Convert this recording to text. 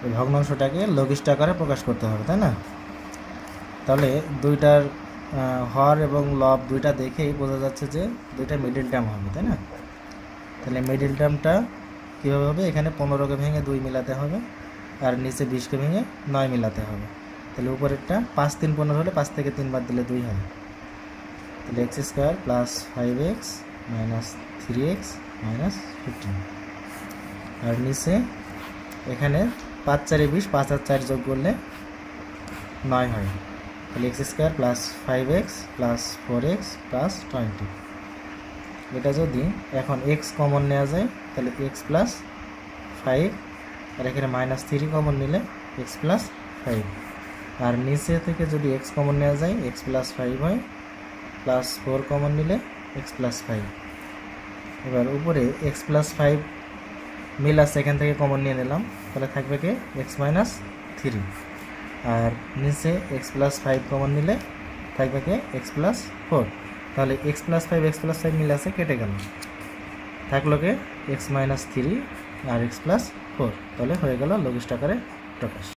এই ভগ্নাংশটাকে লঘিষ্ঠ আকারে প্রকাশ করতে হবে, তাই না? তাহলে দুইটার হর এবং লব দুইটা দেখেই বোঝা যাচ্ছে যে দুইটা মিডিল টার্ম হবে, তাই না? তাহলে মিডিল টার্মটা কীভাবে হবে? এখানে 15কে ভেঙে 2 মিলাতে হবে, আর নিচে 20কে ভেঙে 9 মিলাতে হবে। তাহলে উপরেরটা 5 3 15 হলে 5 থেকে 3 বাদ দিলে 2 হয়। তাহলে x square plus 5x minus 3x minus 15, আর নিচে এখানে 5 4 20, 5 আর 4 যোগ করলে 9 হয়। তাহলে x square plus 5x plus 4x plus 20। এটা যদি এখন এক্স কমন নেওয়া যায় তাহলে এক্স প্লাস 5, আর এখানে মাইনাস 3 কমন নিলে এক্স প্লাস 5, আর নিচে থেকে যদি এক্স কমন নেওয়া যায় এক্স প্লাস 5 হয়, প্লাস 4 কমন নিলে এক্স প্লাস 5। এবার উপরে এক্স প্লাস 5 মিল আছে, এখান থেকে কমন নিয়ে নিলাম, তাহলে থাকবে কি এক্স মাইনাস 3, আর নিচে এক্স প্লাস 5 কমন নিলে থাকবে কি এক্স প্লাস 4। তাহলে এক্স প্লাস 5 মিল আছে, কেটে গেল, থাকলো কি এক্স মাইনাস 3 আর এক্স প্লাস 4। তাহলে হয়ে গেল লঘিষ্ঠ আকারে প্রকাশ।